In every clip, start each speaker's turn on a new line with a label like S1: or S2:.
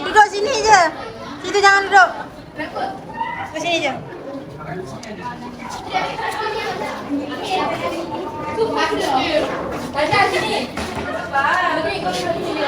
S1: Duduk sini je. Situ jangan duduk. Ke sini je.
S2: Baca sini. Beri kau sini.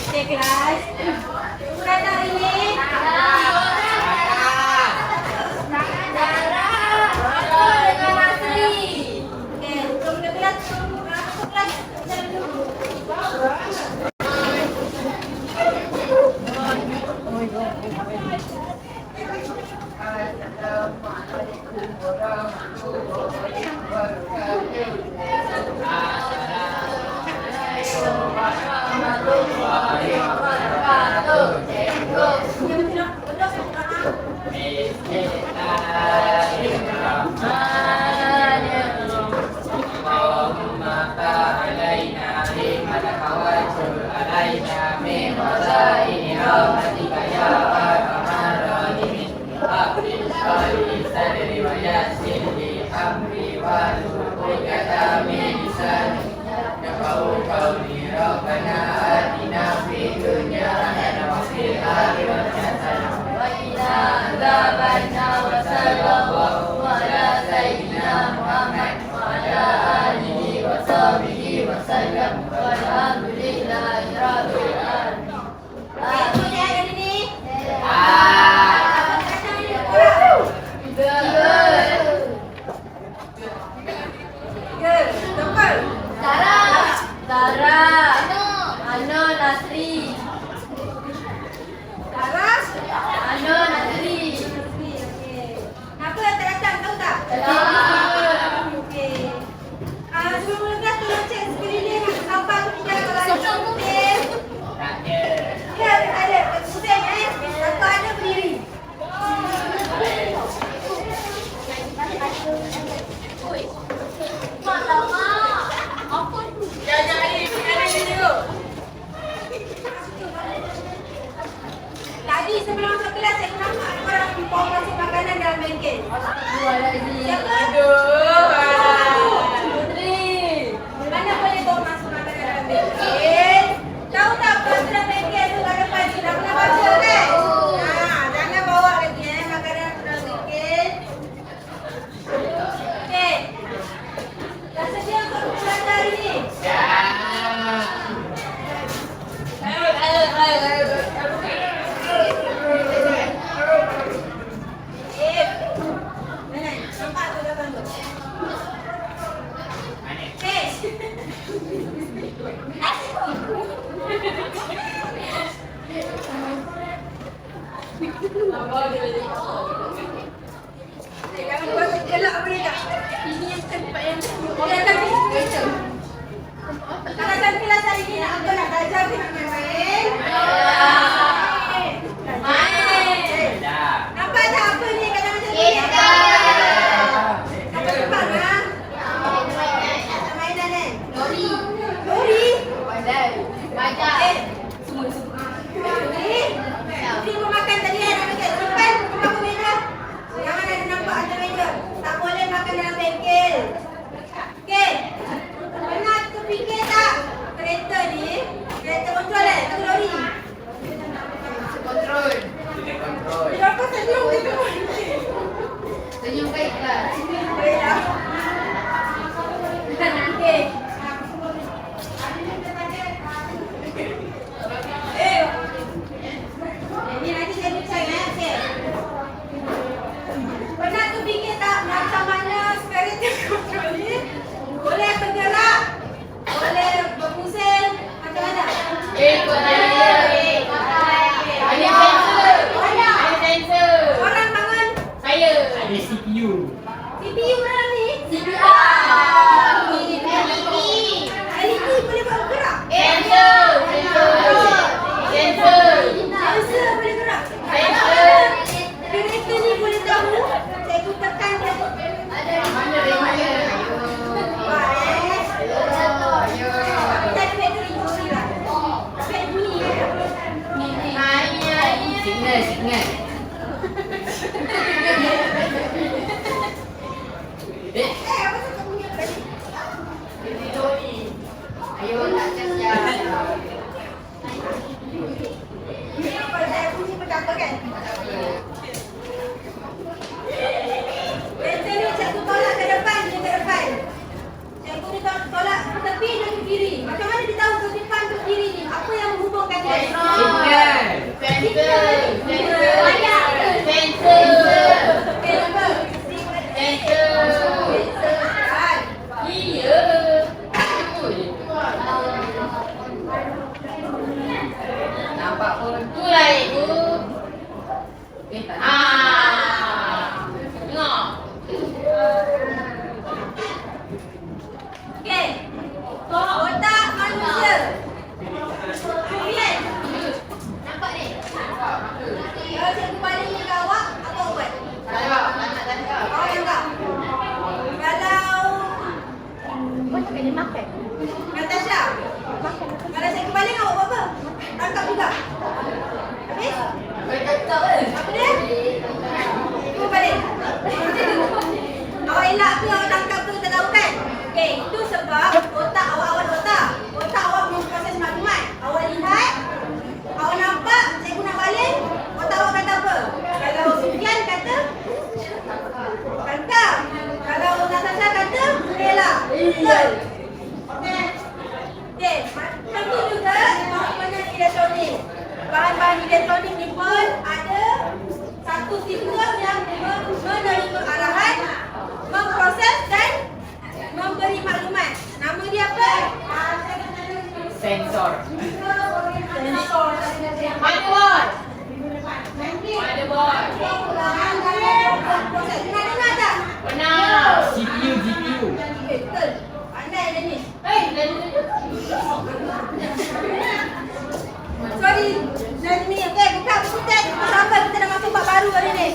S1: Okey kelas. Bukan hari ni. Tadi sebelum masuk kelas saya nampak orang bawa masuk makanan dalam bengkel.
S2: Dua lagi.
S1: Siapa? Putri. Mana boleh bawa masuk makanan dalam bengkel? Tahu tak peraturan bengkel tu ada pagi dah pernah baca kan? Jangan bawa lagi makanan dalam bengkel. Okey. Dah sedia untuk pulang hari ni? Ya. Alasan kelas hari ni nak apa nak belajar ke nak main-main? Main! Nampak tak apa ni kadang macam ni? Nampak tak? sistem yang menerima arahan, memproses dan memberi maklumat. Nama dia apa?
S3: Sensor.
S1: Sensor.
S2: Motherboard.
S1: Proses. Dengar tak?
S2: Benar.
S3: CPU.
S1: Betul. Pandai dia ni. Sorry, Nazmi. Okey, buka buku teks. Sampai kita dah masuk bab baru hari ni.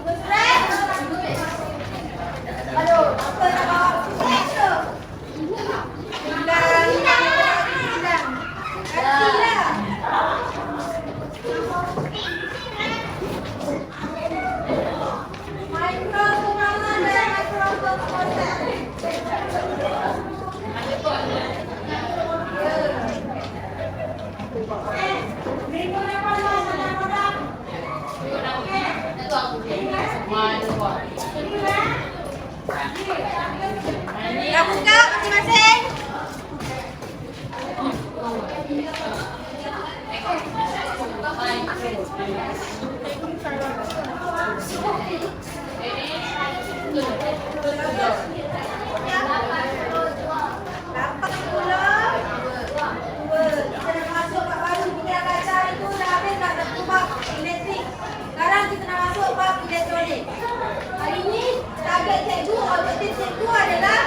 S1: Betul? Aduh, apa nak bawa buku teks tu? Hilang. Kasihlah. Microphone dan microphone proses.
S2: Motherboard.
S1: Dah buka masing-masing? Dapat pula. Kita nak masuk bab baru. Kita dah belajar itu dah habis dah satu bab elektrik. Sekarang kita nak masuk bab elektronik. Hari ini target cikgu, objektif cikgu adalah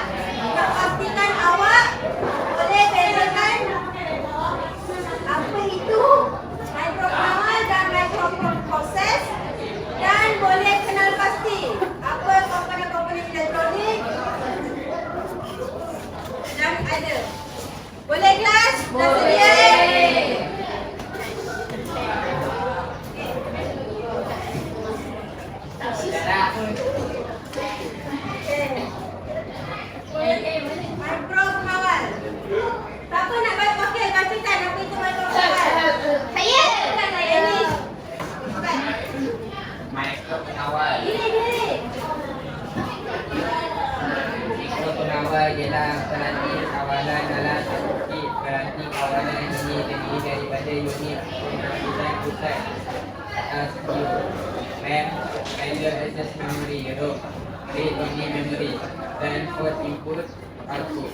S1: nak pastikan awak boleh bezakan apa itu microcontroller dan microproses dan boleh kenal pasti apa komponen-komponen elektronik dan ada. Boleh kelas? Dah sedia? Microkawal. Siapa nak pakai bacakan apa itu microkawal? Saya. Bukan saya ni. Bukan.
S3: Microkawal.
S1: Diri.
S3: Microkawal ialah peranti kawalan dalam sirkuit. Peranti kawalan ini terdiri daripada unit pusat atas RAM, idle access memory, ROM, read-only memory dan port input output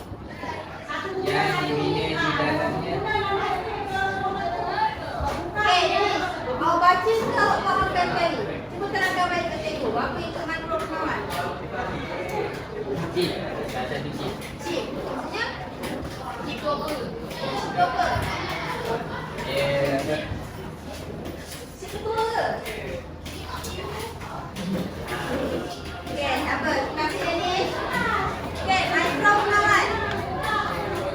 S3: yang dibina di dalamnya.
S1: Okey, ni. Mau baca ke awak fahamkan sekali? Cuba terangkan balik ke cikgu. Apa itu microkawal?
S3: Chip, satu chip.
S1: Chip. Maksudnya?
S2: Chip apa?
S1: Chip apa? Chip ketua ke? Okey, apa? Kasih dia ni. Okey, microkawal.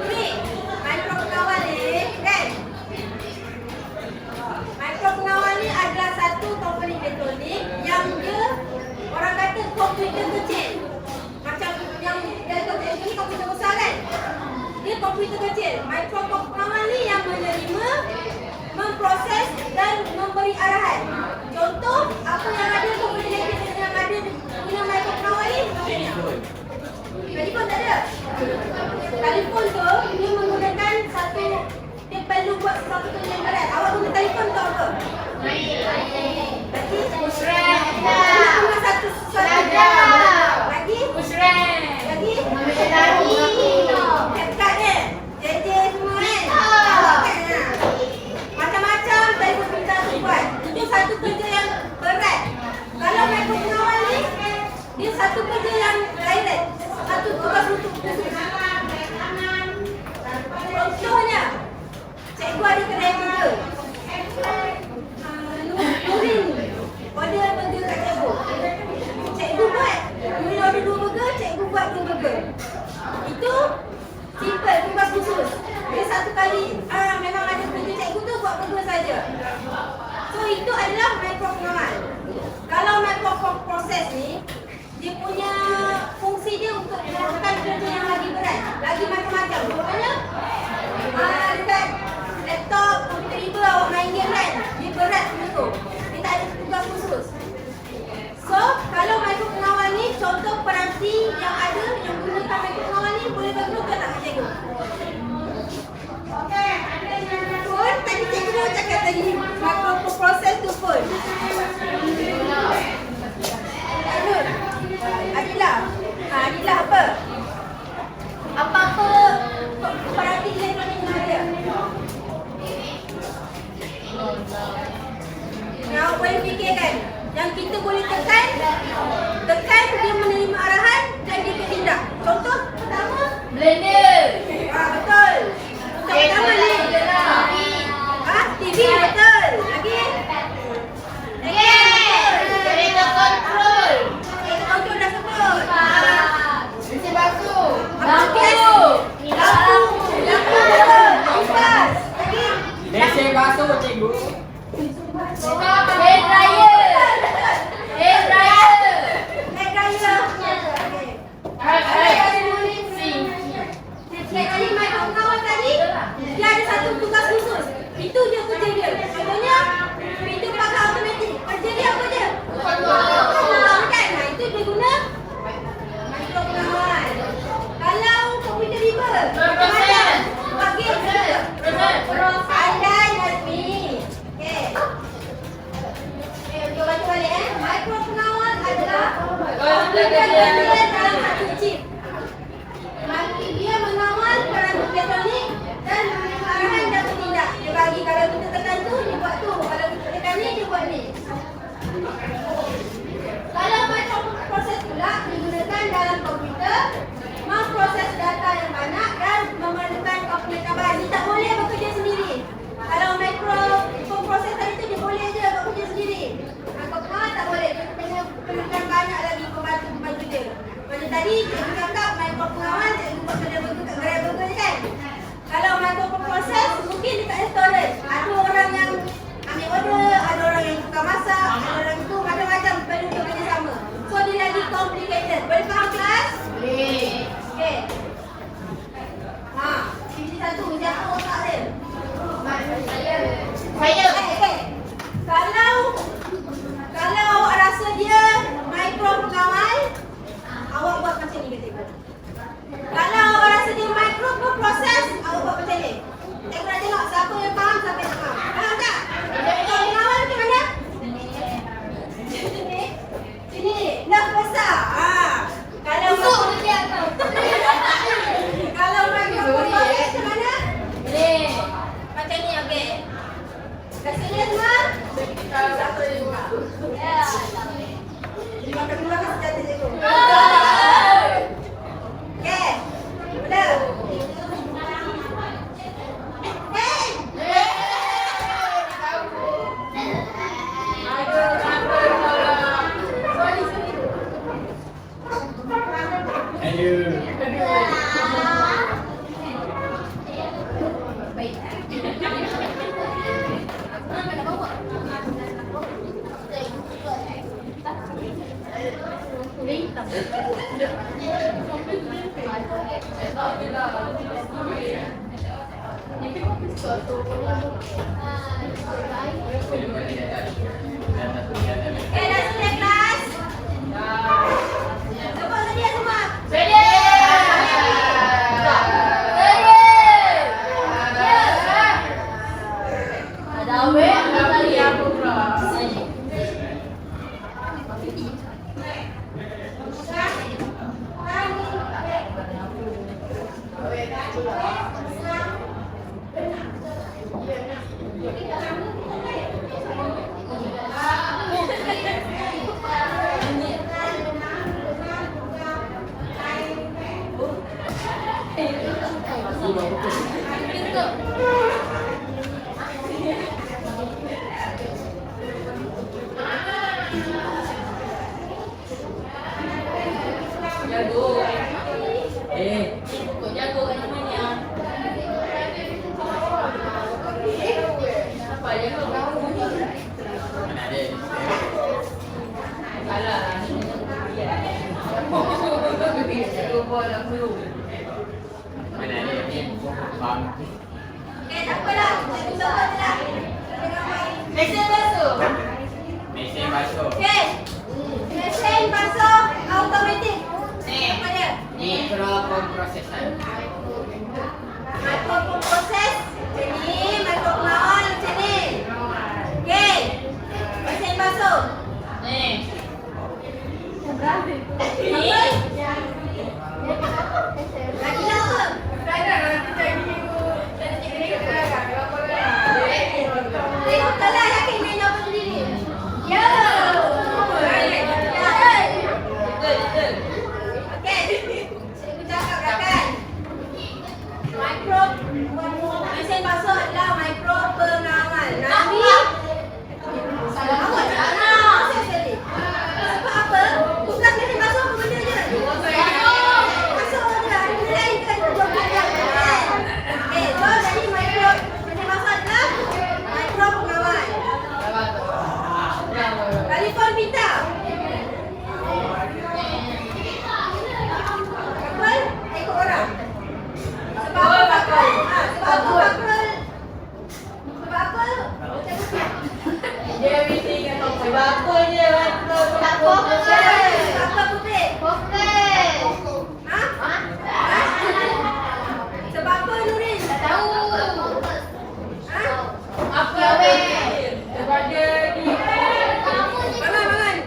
S1: Ni, microkawal ni, kan? Microkawal ni adalah satu komponen elektronik yang dia orang kata komputer kecil. Macam yang elektronik ni komputer besar kan? Dia komputer kecil. Microkawal ni yang menerima, memproses dan memberi arahan. Contoh, apa yang ada komponen elektrik yang ada guna microkawal ni? Telefon tak ada? Telefon tu, dia menggunakan satu, dia perlu buat sesuatu yang berat. Awak guna telefon tu apa? Lagi?
S2: Pusrem.
S1: Guna satu sesuatu. Lagi?
S2: Pusrem.
S1: Lagi?
S2: Lagi.
S1: Dekat kan? JJ semua kan? Macam-macam telefon pintar tu buat. Itu satu kerja yang berat. Kalau microkawal ni, dia satu kerja yang direct. Satu tugas untuk khusus. Contohnya, cikgu ada kedai burger. Nurin order burger kat cikgu. Cikgu buat. Nurin order 2 burger, cikgu buat 2 burger. Itu simple, tugas khusus. Dia satu kali memang ada kerja cikgu tu buat burger saja. So itu adalah microkawal. Kalau microproses ni, dia punya fungsi dia untuk melakukan kerja yang lagi berat, lagi macam-macam. Contohnya, dekat laptop, komputer ibu awak main game kan, dia berat benda tu. Dia tak ada tugas khusus. So, kalau microkawal ni, contoh peranti yang ada, yang gunakan microkawal ni, boleh bagi contoh tak cikgu? Phone, tadi cikgu dah cakap tadi, microproses tu phone. Tekan dia menerima arahan dan dia bertindak. Contoh pertama.
S2: Blender.
S1: Betul. Contoh pertama ni. TV betul. Lagi.
S2: Kereta kontrol.
S1: Kereta kontrol dah sebut.
S2: Mesin basuh.
S1: Lampu. Lampu betul. Kipas. Lagi.
S3: Mesin basuh cikgu.
S2: Hair dryer. Hair dryer.
S1: Hair dryer. Okey. Saya tadi mai kawan tadi, dia ada satu tugas khusus. Itu je kerja dia. Contohnya, pintu pagar automatik. Kerja dia apa je? Kan? Nah, itu dia guna mikropengawal. Kalau komputer riba, macam mana? Bagi pandai Nazmi. Okey. Okey, baca balik Mikropengawal adalah komputer berada dalam satu chip. Dia mengawal perangkat elektronik dan menerima arahan dan bertindak. Dia bagi kalau kita tekan tu, dia buat tu. Kalau kita tekan ni, dia buat ni. Kalau microproses pula digunakan dalam komputer, memproses data yang banyak dan memerlukan komponen tambahan. Dia tak boleh bekerja sendiri. Kalau microproses tadi tu, dia boleh je bekerja sendiri. Mikropengawal tak boleh. Dia perlukan banyak lagi pembantu-pembantu dia. Macam tadi, cikgu cakap mikropengawal, cikgu buat kerja burger kat gerai burger je kan? Kalau microproses, mungkin dia tak ada storage. Ada orang yang ambil order, ada orang yang tukar masak, ada orang tu macam-macam perlu bekerjasama. So, dia lagi complicated. Boleh faham kelas?
S2: Boleh.
S1: Okey. Sini satu, siapa otak dia?
S2: Saya.
S1: Okay. Kalau awak rasa dia mikropengawal, awak buat macam ni kata. Kalau awak rasa dia microproses, awak buat macam ni. Cikgu nak tengok siapa yang faham, siapa yang tak faham. Faham tak? Mikropengawal macam mana? Sini. Nerf besar. Kalau kalau microproses macam mana?
S2: Boleh.
S1: Macam ni, okey. Dah sedia semua? Siapa yang buka? Jadi makan dulu kan senjata cikgu. Okey. Mula. Hey! Okay, dah sedia kelas? Nampak sedia semua? Okay, tak apalah. Cikgu tahu je lah. Mesin basuh.
S3: Mesin basuh.
S1: Okay. Mesin basuh automatik. Apa dia?
S3: Mikroproses.
S1: Mikroproses. Jadi, mikropengawal macam ni. Okay. Mesin basuh. Ni. Lagi apa? Tengok lah yakin dia jawab sendiri. Ya. Ya. apa Fakrul? Sebab apa?
S2: Dia mesti kata sebab apa dia betul.
S1: Apa putih? Ha? Sebab apa Nurin?
S2: Tahu.
S1: Ha?
S2: Apa weh?
S3: Sebab dia ni.
S1: Bangun.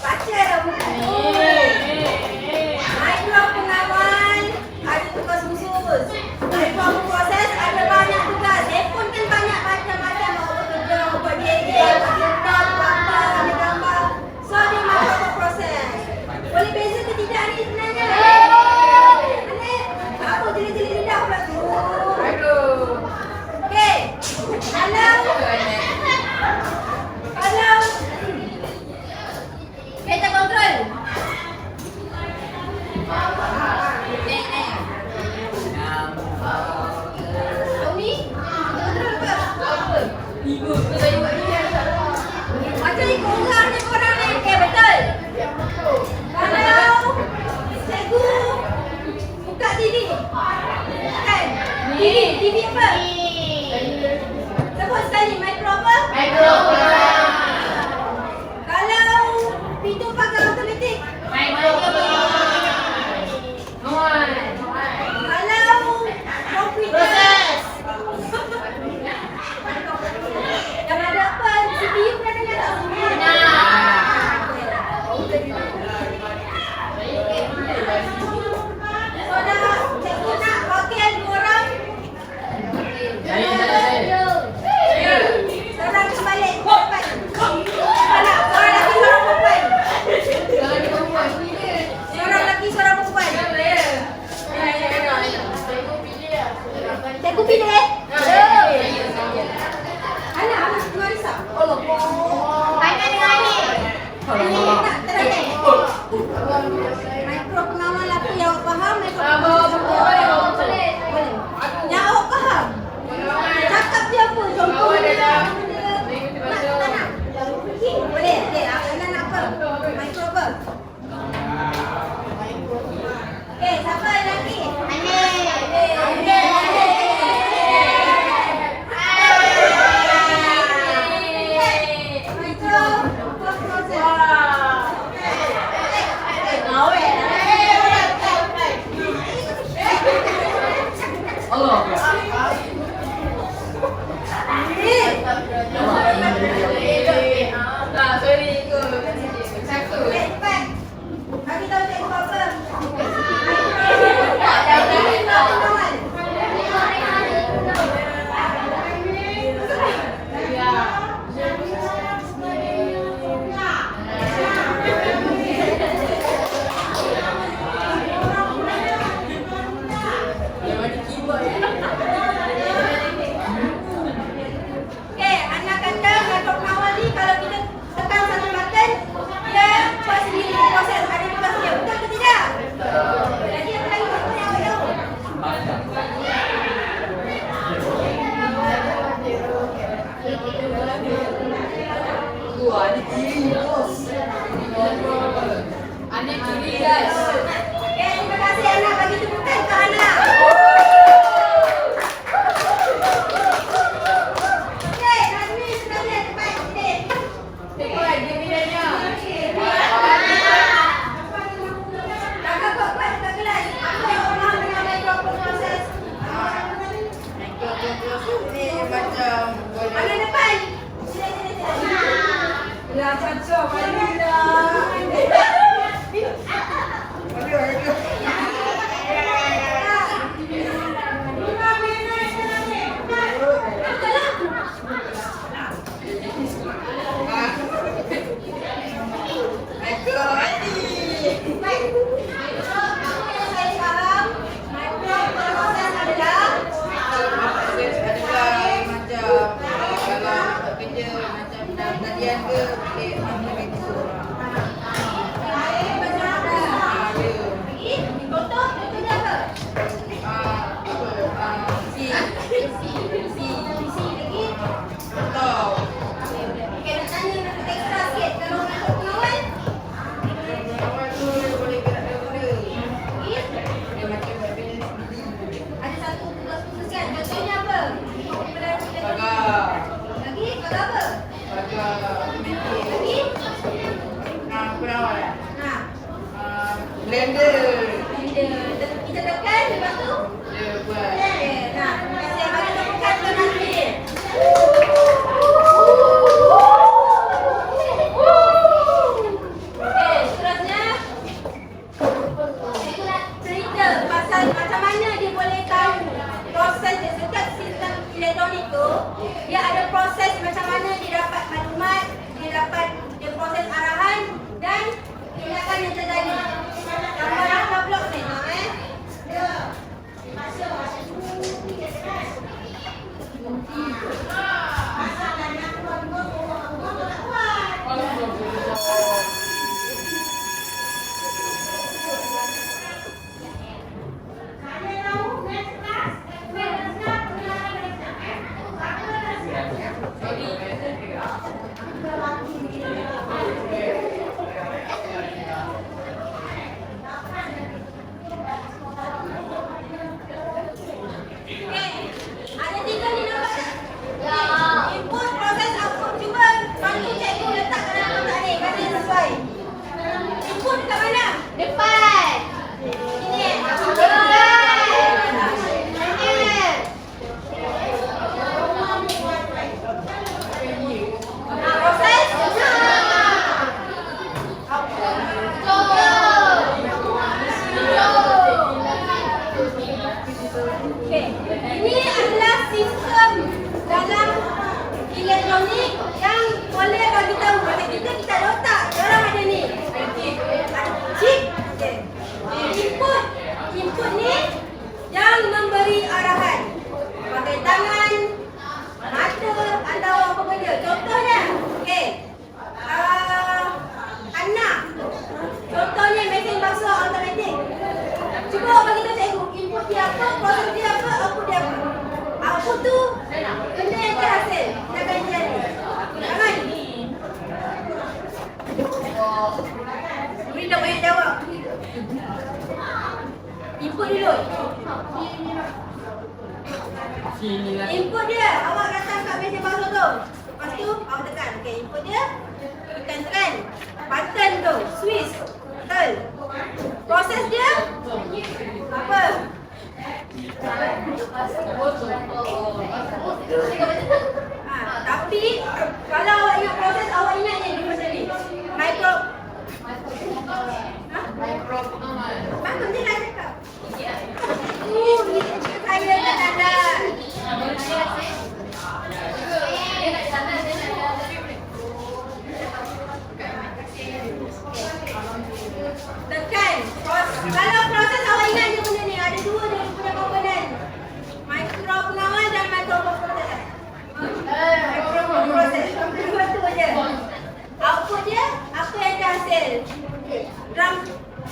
S1: Baca dah buku. Mikro pengawal ada tugas khusus. Mikro proses ada banyak tugas. Telefon kan banyak macam-macam mau bekerja, buat dia, buat laptop, buat apa, ambil gambar. So dia mikro proses. Boleh beza ke tidak ni sebenarnya? Anik, apa jeli-jeli lidah pula tu? Okey. Kalau kita kontrol. Umi, kontrol apa?
S2: Ibu, saya buat ni yang tak tahu.
S1: Macam ikut orang ni korang ni. Okey, betul. Kalau cikgu buka TV. Kan? TV apa? Sebut sekali, mikro apa? Kalau pintu pagar automatik. Kalau komputer. Yang ada apa? CPU pernah dengar tak? So dah cikgu nak wakil dua orang. Seorang kembali. Perempuan. Anak, seorang lelaki, seorang perempuan. Seorang lelaki, seorang perempuan. Cikgu pilih. Anak, keluar risau. Mikro pengawal apa yang awak faham? Mikro pengawal boleh. Yang awak faham? Cakap dia apa? Contoh dia. Nak? Boleh. Anak nak apa? Mikro apa? Okey, siapa lelaki? Mikro proses.
S3: Allah.
S1: Cepat. Bagi tahu cikgu apa? Okey, anak kata mikro pengawal ni kalau kita tekan satu button, dia buat sendiri proses ada tugas dia. Betul ke tidak? Jadi apa lagi yang awak tahu?
S2: Anak kiri guys.
S1: Okey, terima kasih anak bagi tepukan ke anak. Okey, Nazmi sebenarnya cepat sikit.
S2: Tengok lagi videonya.
S1: Kakak kuat dekat kelas. Apa yang awak faham dengan mikro proses?
S2: Ni macam
S1: Mana depan? Sini.
S2: lah macam mana. Blender.
S1: Kita tekan, lepas tu.
S2: Dia buat.
S1: Okey, nah, saya bagi tepukan tu nanti. Okey, seterusnya saya nak cerita pasal macam mana dia boleh tahu proses dia. Setiap sistem elektronik tu dia ada proses macam mana dia dapat maklumat, dia proses arahan dan tindakan yang terjadi. Gambar blok ni, ada tiga ni nampak tak? Input, proses, output. Cuba bantu cikgu letak dalam kotak ni. Kata yang sesuai. Input dekat mana?
S2: Depan.
S1: Ini. Proses. Okey. Ini adalah sistem dalam elektronik yang boleh bagi tahu macam kita ada otak, orang ada ni. Chip. Okey. Input ni yang memberi arahan. Pakai tangan, mata atau apa benda. Contohnya, okey. Anak. Contohnya mesin basuh automatik. Cuba bagi tahu cikgu, input dia apa, proses dia apa, output dia apa. Output tu benda yang terhasil. Tindakan yang jadi. Jangan. Beri tak banyak jawab. Input dulu.
S3: Sini lah.
S1: Input dia, awak datang kat mesin basuh tu. Lepas tu, awak tekan. Okey, input dia. Tekan. Button tu, switch. Betul. Proses dia apa? Tapi kalau awak ingat proses, awak ingat yang di masa ni. Micro. Bangun je nak cakap. Saya tak ada. Tekan. Kalau proses awak ingat je benda ni. Ada dua dia punya komponen. Micro pengawal dan micro proses. Micro proses. Dua tu je. Output dia apa yang terhasil. Drum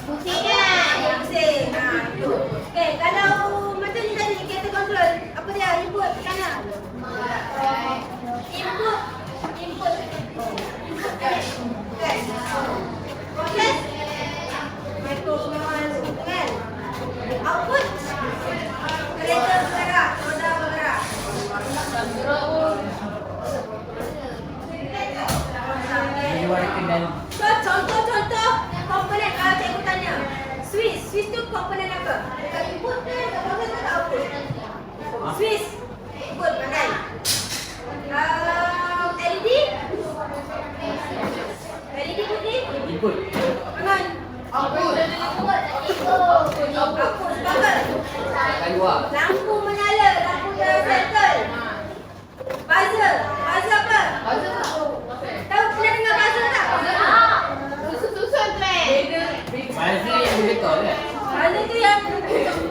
S1: pusing kan? Pusing. Tu. Okey, kalau macam ni tadi kereta control, apa dia? Input kat mana? Input. Okey. Proses. Micro pengawal kan? Output. Kereta bergerak, roda bergerak. So, contoh-contoh komponen kalau cikgu tanya. Switch tu komponen apa? Dekat input ke, dekat proses ke, output? Switch. Input, pakai. LED? LED putih?
S3: Input.
S1: Dengan?
S2: Output.
S1: Output, sebab apa?
S3: Tekan dua.
S1: Lampu menyala, lampu dia circle. Buzzer apa? Tahu pernah dengar buzzer tak?
S2: Susun-susun trend.
S3: Buzzer yang betul kan?
S1: Buzzer tu yang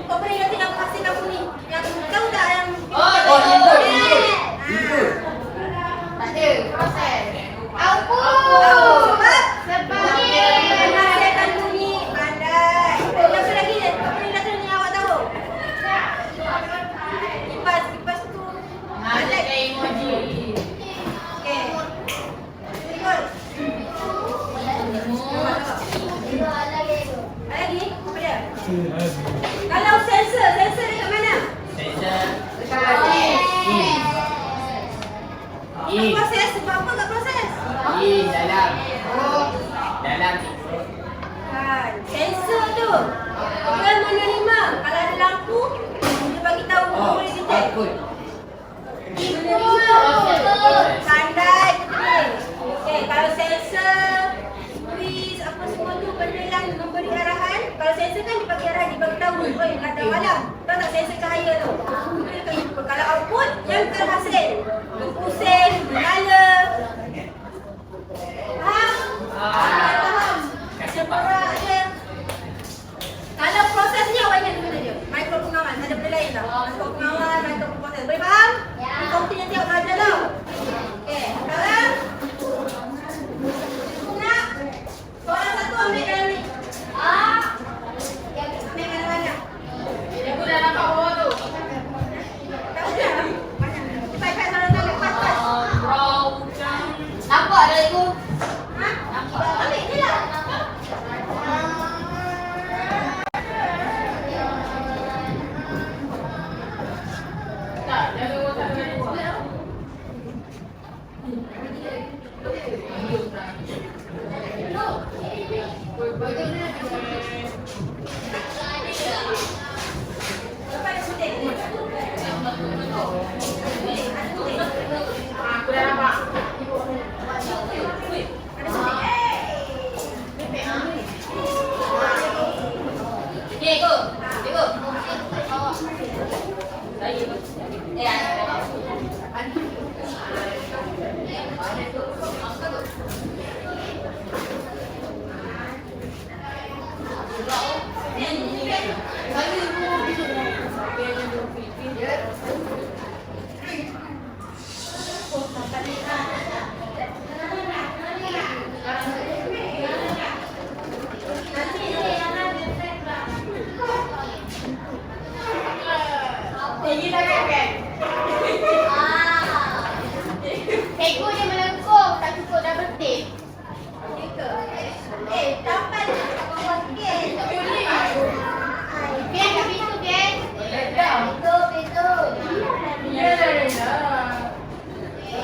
S1: komponen yang tinggal pasir lampu ni. Yang tahu tak yang
S3: Oh, input.
S2: Tak ada. Proses. Output.
S1: Sebab menghasilkan bunyi pandai. Yang apa lagi dia? Komponen elektronik yang awak tahu? Kipas tu.
S2: Ada emoji.
S1: Okey. Betul. Ada lagi? Apa dia? Kalau sensor dekat mana?
S3: Sensor.
S2: Dekat batin.
S3: In.
S1: Proses, sebab apa kat proses?
S3: In dalam.
S2: Oh.
S3: Dalam.
S1: Kan. Sensor tu dia menerima kalau ada lampu dia bagi tahu
S3: Oh,
S1: boleh detect.
S3: output.
S1: Pandai betul. Okey, kalau sensor quiz apa semua tu benda yang memberi arahan. Kalau sensor kan dia bagi arahan, dia bagi tahu, oi nak dah malam. Tahu tak sensor cahaya tu? Dia akan jumpa. Kalau output yang terhasil berpusing, menyala. Faham? Faham. Seberat je. Kalau prosesnya awak ingat dulu je. Mikropengawan, ada benda lain tau. Mikropengawan, mikroproses. Boleh faham? Di komputer nanti awak belajar tau. Okey, sekarang nak soalan satu ambil dalam ni. Ambil mana-mana.
S2: Aku dah nampak bawah tu.
S1: Tak usah. Mana? Cepat-cepat soalan tu lepas.
S2: Nampak dah itu.
S1: Ha? Ambil je lah.
S2: Tak, jangan buat tak ada.
S1: Lepas dia putih.
S2: Aku dah nampak. Ni ikut. Ikut. Tinggi sangat kan? Ekor dia melengkung, tak cukup dah bertip.
S1: Tampal bawah sikit.
S2: Biar kat pintu, Biar.
S1: Pintu.
S2: Ya dah.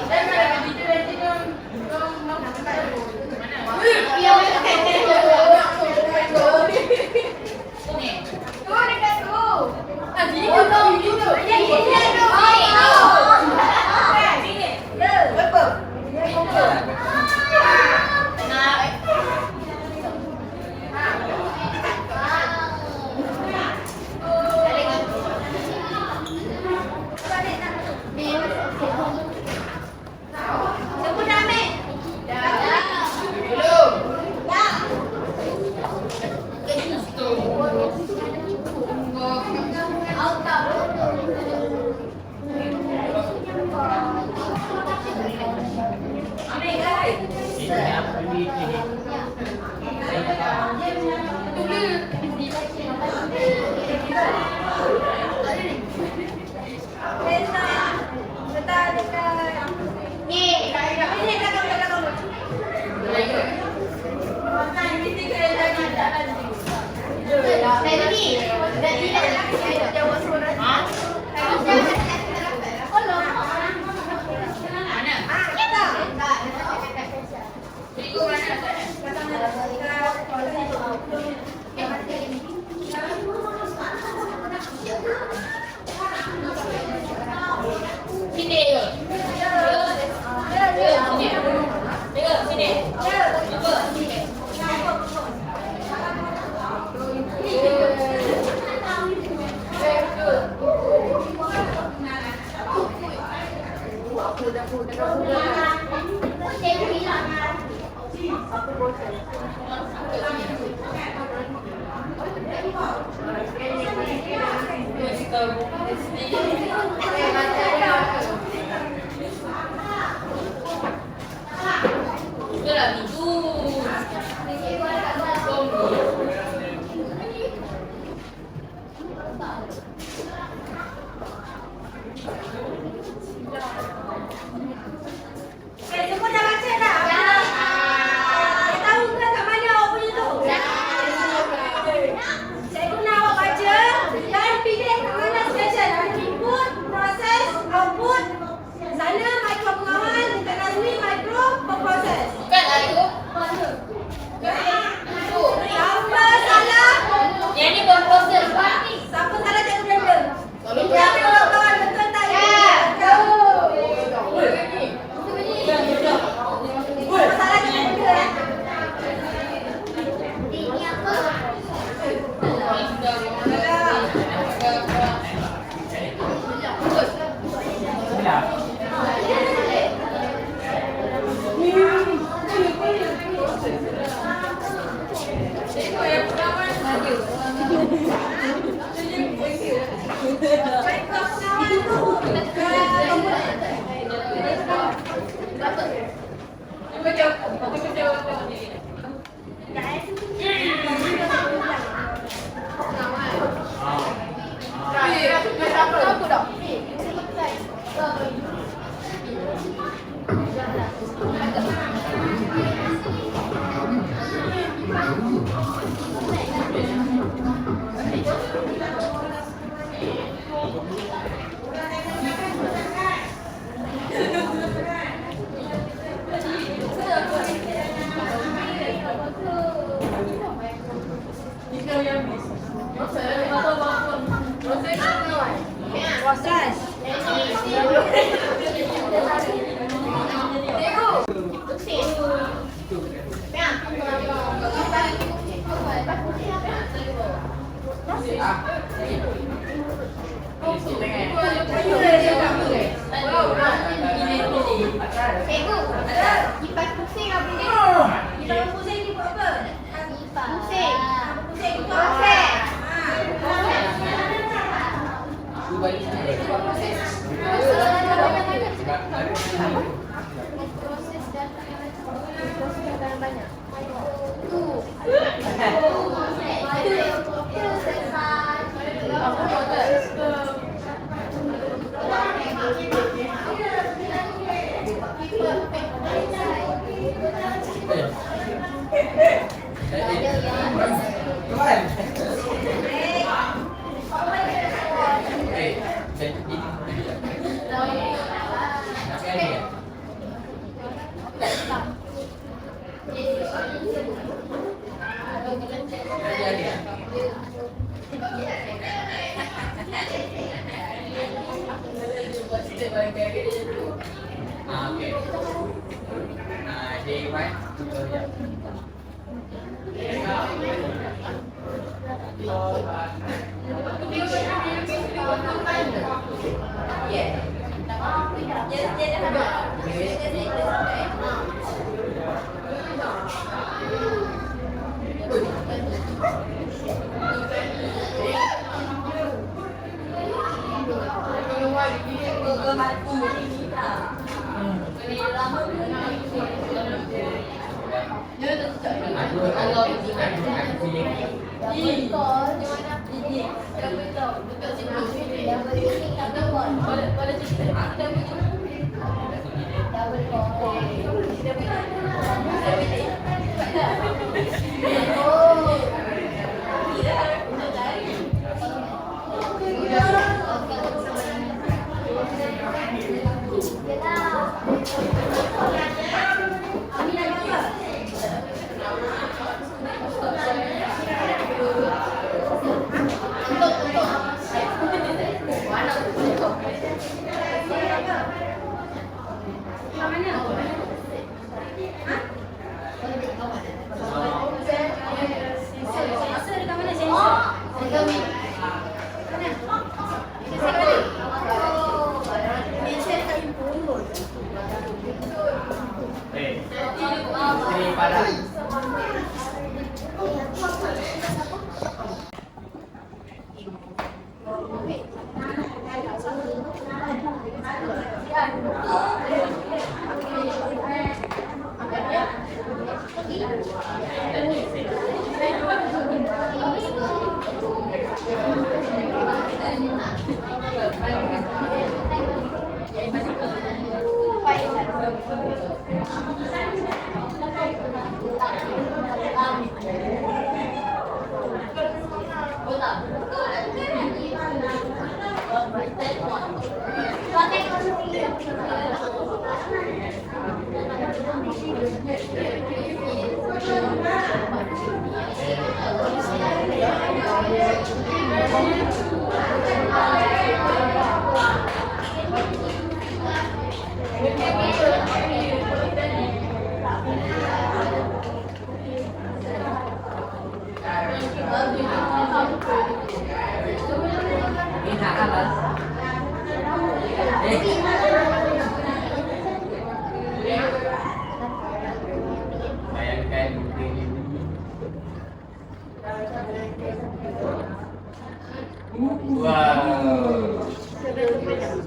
S2: Dah kat pintu nanti kau mana? Ya, mana? Ni. Tu dekat tu. Jadi kau tahu pintu. Ya, tu.
S1: Sini. Ya. Berapa?
S2: Nak.
S1: Sebut dah ambil.
S2: Belum.
S1: Ya. Ambil guys.
S3: Ini apa ni?
S1: Letak dekat.
S2: Ni.
S1: Ini belakang. Ini kena jalan.
S2: Saya ni. Dah tidak lagi.
S1: Jawab soalan.
S2: Ha? Mana?
S1: Ah, kita.
S2: Cikgu mana? Sini je. Sini. Tengok sini. Apa? Itulah itu.
S1: Semua dah baca dah? Tahu ke kat mana awak punya tu? Cikgu nak awak baca dan pilih kat mana stesen. Input, proses, output. Sana mikro pengawan, dekat Nazmi mikro proses.
S2: Bukan lah itu.
S1: Proses. Kita pusing ni buat apa? Pusing. Pusing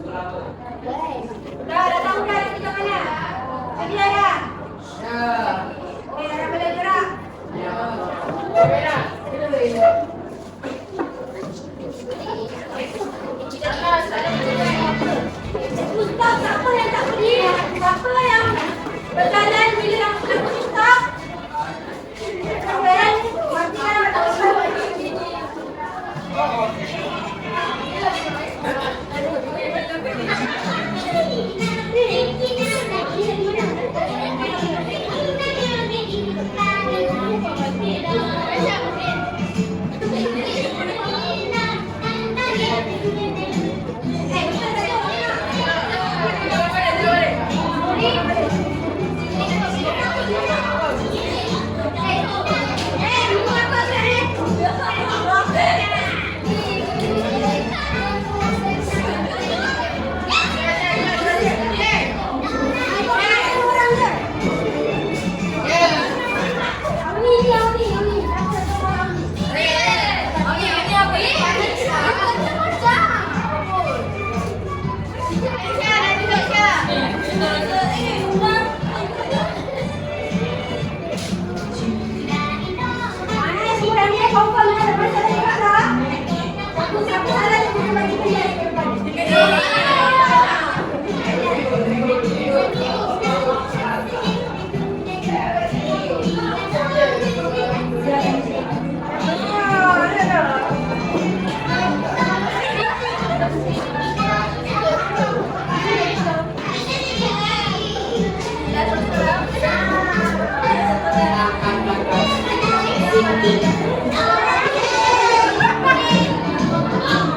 S1: tu apa? Dah datang budak kita mana? Jadi dah.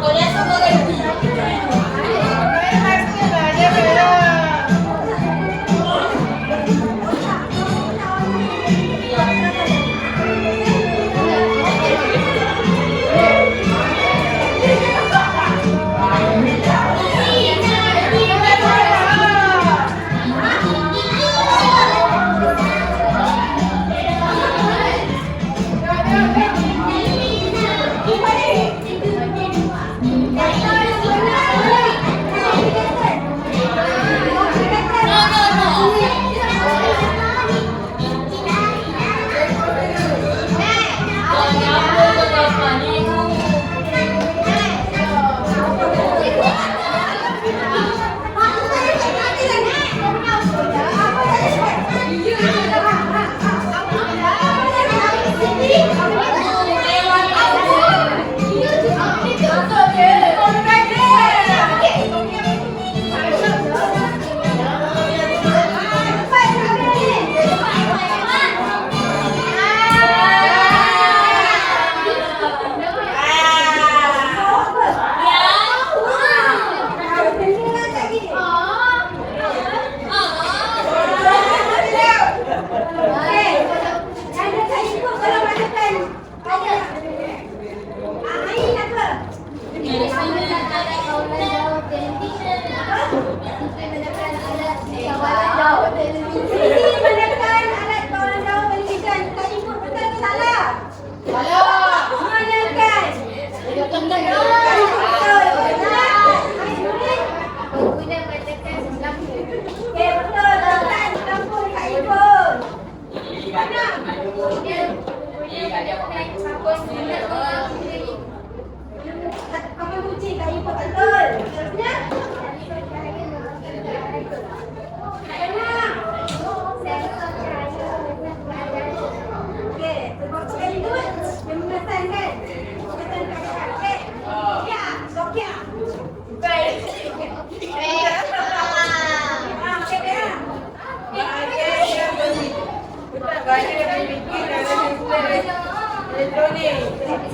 S2: Boleh semua ganti.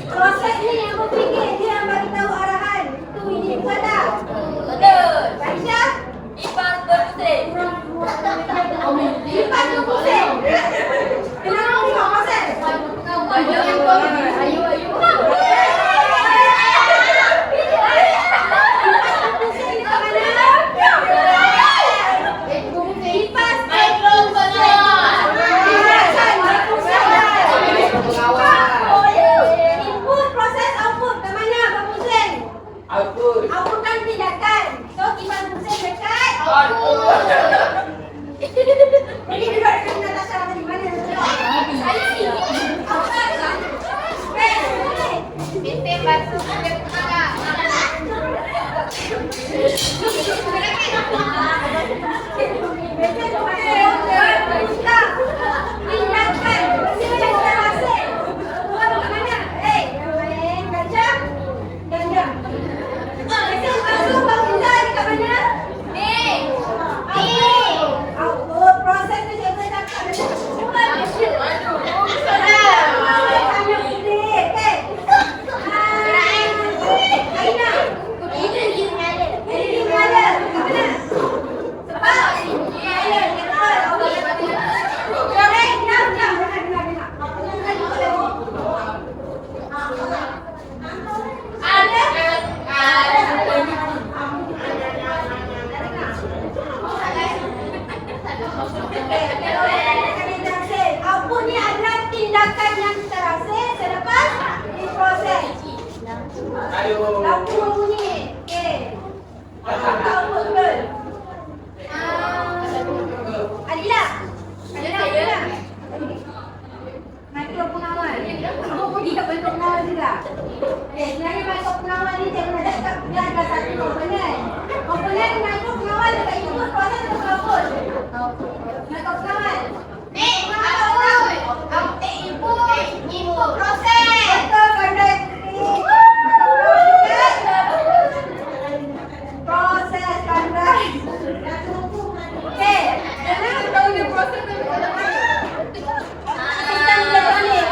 S1: Proses ni yang aku fikir dia yang bagi tahu arahan. Tu ini bukan dah. Betul. Aisyah,
S2: Ipas berpusing.
S1: lipat tu pusing. Kenapa kau tengok pasal?
S2: Ayu.
S1: Pusing ni kat mana? Lipas input, proses, output. Kat mana Abang pusing?
S3: Output.
S1: Output kan tindakan. So kipas pusing dekat. Ini duduk dekat Natasha tadi mana?
S2: Bintik basuh kulit kakak.
S1: Output ni adalah tindakan yang terasa selepas diproses.
S3: Aduh.
S1: Lampu berbunyi. Okey. Output betul. Adila. Adila. Makro pengawal. Kamu pergi kat makro pengawal juga. Sebenarnya makro pengawal ni dia kena cakap dia ada satu komponen. Komponen makro pengawal dekat input, proses atau output? Makro pengawal.
S2: Input proses.
S1: Betul, pandai. Proses pandai. Okey, kenapa tahu dia proses tu? Sistem elektronik.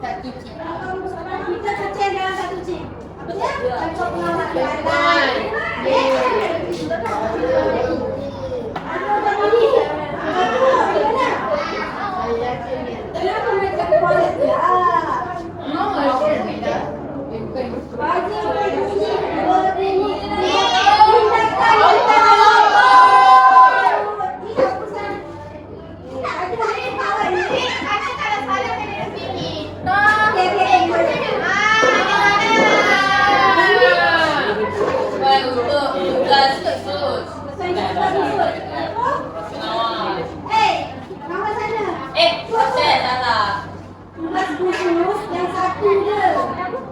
S2: Satu cik.
S1: Kita kecil dalam satu cik. Apa dia? Contoh pengamat
S2: One.
S1: Kenapa mereka kuat ya?
S2: Untuk tugas khusus. Pasal salah.
S1: Tugas khusus yang satu je.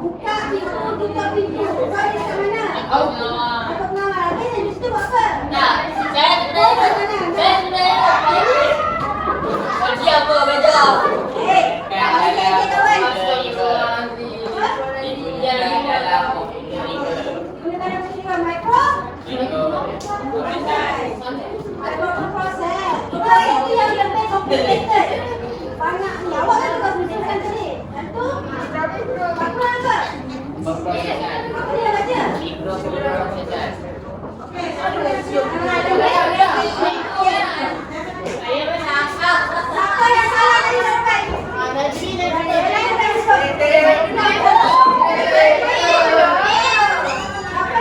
S1: Buka pintu, tutup pintu. Kau ni kat mana?
S2: Oh.
S1: Apa pengawal? Habis yang di situ buat apa?
S2: Tak, saya sebenarnya bagi apa kerja?
S1: Bagi kerja kawan.
S2: Dia lagi dalam.
S1: Gunakan apa ni kawan? Micro? Microprocess. Itu yang lebih complicated. Banyak ni. Awak kan tukar tunjukkan tadi. Dan tu? Apa apa? Apa dia baca? Siapa yang salah tadi dapat? Apa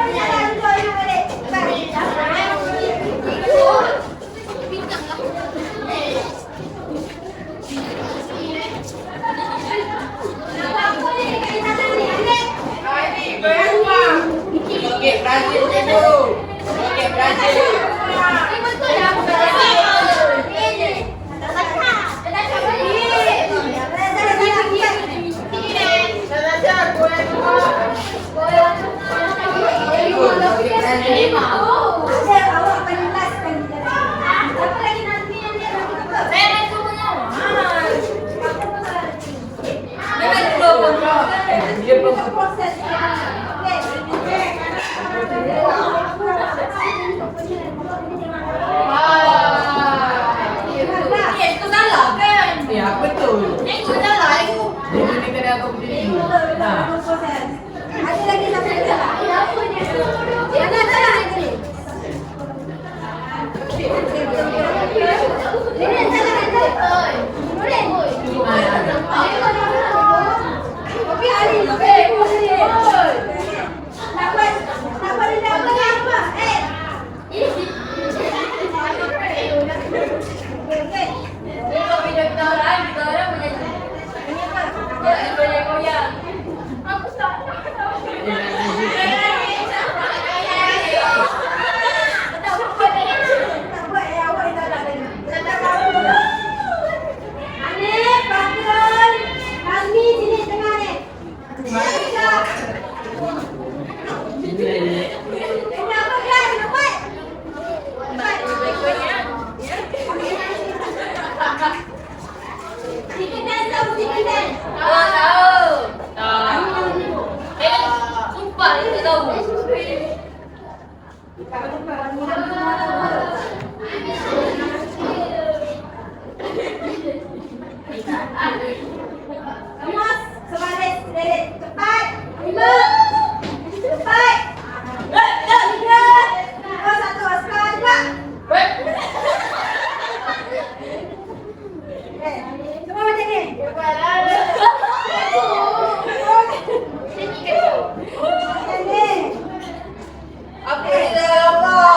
S1: dia salah untuk yang balik? Apa ni dekat sana ni? Anik?
S3: Okey, Brazil dulu. Okey, Brazil.
S2: Betul lah.
S3: Ya, betul. Dia ni kena aku berdiri.
S1: Ada lagi satu lagi. Mana salah lagi? Ini salah lagi. Tapi hari ini dapat dia apa?
S2: Kalau video kita orang punya goyang. Aku tak sumpah dia tak tahu.
S1: Kemas, sebaris, dedet, cepat. 5, cepat. 3, 2, 1, sekarang juga. Semua macam ni. Macam ni.
S2: Apa dia Allah?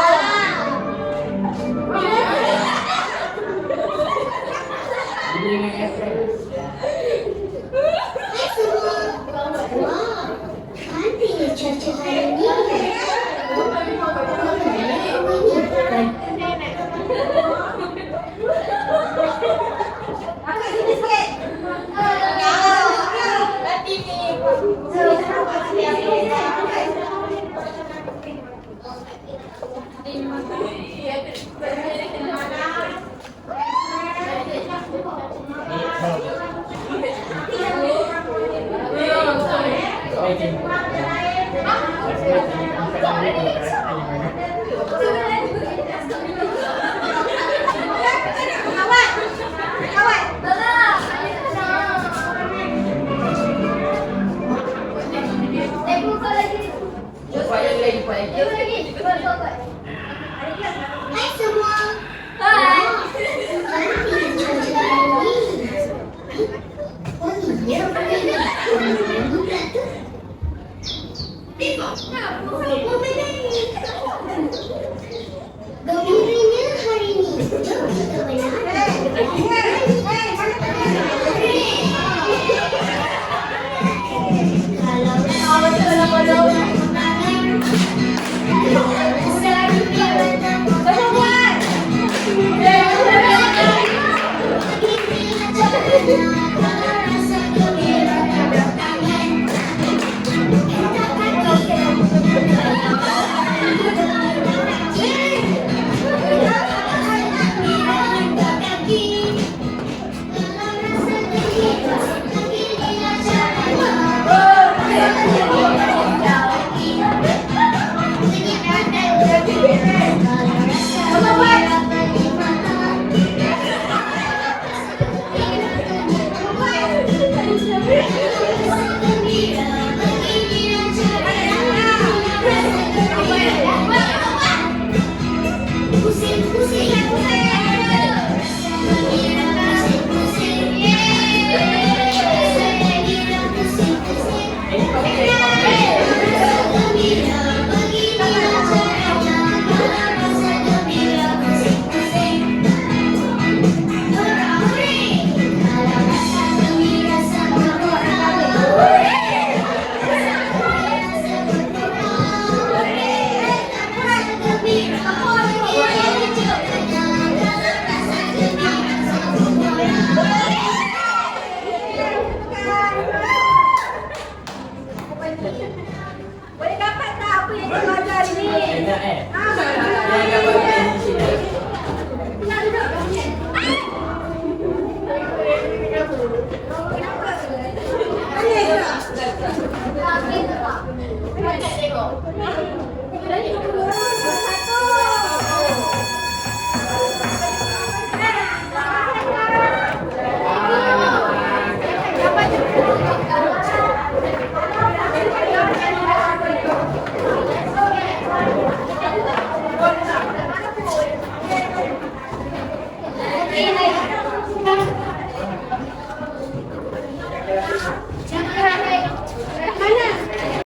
S1: Angkat sini sikit.
S2: Nanti ni.
S1: Kawan. Kawan.
S4: Gembiranya hari ini. Jom kita berlari.
S1: Boleh dapat tak apa yang kau belajar hari ni?
S3: Enak
S1: Ah,
S3: Yang dapat main di sini.
S1: nak duduk. Kenapa? Boleh tak?
S2: Kita tengok.